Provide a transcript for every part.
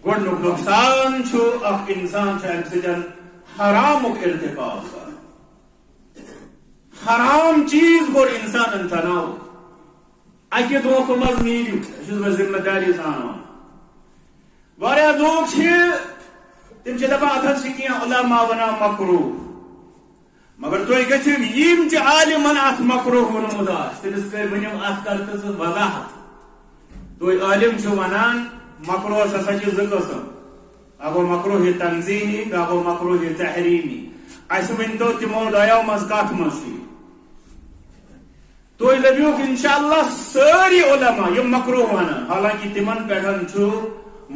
گۄڈنیُک نۄقصان چھُ اکھ انسان چھُ امہِ سۭتۍ حرامُک ارتکاب کران حرام چیز کوٚر انسانن تناو اکہِ دھوکہٕ منٛز نیٖرِو یہِ چھُس بہٕ ذمہٕ دٲری سان ونان واریاہ لوٗکھ چھِ تِم چھِ دپان اتھ حظ چھِ کینٛہہ علما ونان مکروہ مگر تُہۍ گٔژھِو یِم تہِ عالمن اتھ مکروہ ووٚنمُت آسہِ تٔمِس ؤنِو اتھ کر تہٕ ژٕ وضاحت تُہۍ عالم چھِو ونان مکروہس ہسا چھِ زٕ قٕسم اکھ گوٚو مکروہ تنزیہی بیاکھ گوٚو مکروہ تحریمی اسہِ ؤنۍتو تِمو دۄیو منٛز کتھ منٛز چھُ تُہۍ لٔبِوُکھ انشاءاللہ سٲری علما یِم مکروہ ونان حالانکہ تِمن پٮ۪ٹھ چھُ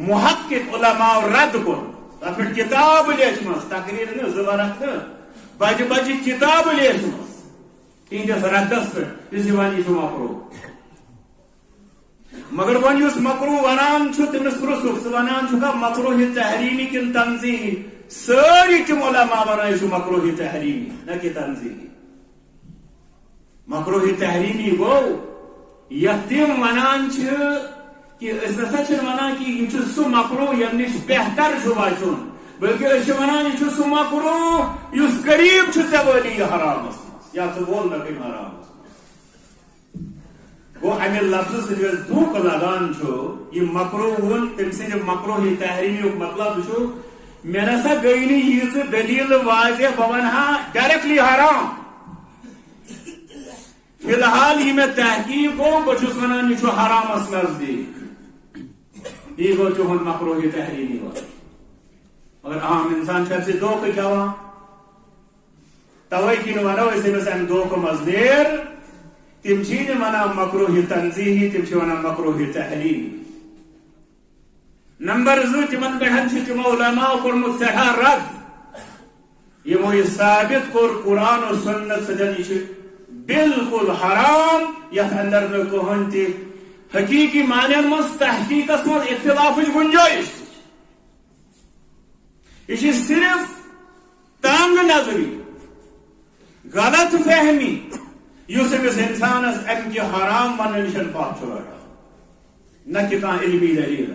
محقق علماء رد کوٚرمُت تتھ پٮ۪ٹھ کتاب لیچھمٕژ تقریٖر نہٕ زٕ ورق نہٕ بجہِ بجہِ کتاب لیچھمٕژ تِہنٛدِس ردس پٮ۪ٹھ یُس یِوان یہِ چھُ مکروہ مگر وۄنۍ یُس مکروہ ونان چھُ تٔمِس پرٛژھُکھ ژٕ ونان چھُکھا مکروہ تحریمی کِنہٕ تنزیہی سٲری تِم علما ونان یہِ چھُ مکروہ تحریمی نہ کہ تنزیہی مکروہ تحریمی گوٚو یتھ تِم ونان چھِ کہ أسۍ نسا چھِنہٕ ونان کہ یہِ چھُ سُہ مکروہ ییٚمہِ نِش بہتر چھُ بچُن بلکہ أسۍ چھِ ونان یہِ چھُ سُہ مکروہ یُس قریب چھُ ژےٚ وٲلی یہِ حرامس منٛز یا ژٕ وول نکھٕے حرامس گوٚو امہِ لفظہٕ سۭتۍ یۄس دھوکہٕ لگان چھُ یہِ مکروہ ووٚن تٔمۍ سٕنٛدِ مکروہ تحریمیُک مطلب چھُ مےٚ نسا گٔے نہٕ ییٖژٕ دٔلیٖلہٕ واضح بہٕ ونہٕ ہا ڈایریکٹلی حرام فی الحال یہ میں تحقیق گو بہٕ چھُس ونان یہِ چھُ حرامس نزدیٖک یہِ گوٚو تُہُنٛد مکروہ تحریمی مگر عام انسان چھُ امہِ سۭتۍ دھوکہٕ کھٮ۪وان توے کِنۍ ونو أسۍ أمِس امہِ دھوکہٕ منٛز نیر تِم چھِی نہٕ ونان مکروہ تنزیہی تِم چھِ ونان مکروہ تحریمی نمبر زٕ تِمن پٮ۪ٹھ چھُ تِمو علماء کوٚرمُت سٮ۪ٹھاہ رد یِمو یہِ ثابت کوٚر قرآن و سنت سۭتۍ یہِ چھُ بالکل حرام یتھ اندر نہٕ کٕہٕنۍ تہِ حقیقی معنین منٛز تحقیقس منٛز اختلافٕچ گنجٲیش یہ چھِ صرف تنگ نظری غلط فہمی یُس أمِس انسانس امہِ کہِ حرام وننہٕ نِش پتھ چھُ رٹان نہ کہ کانٛہہ علمی دلیٖل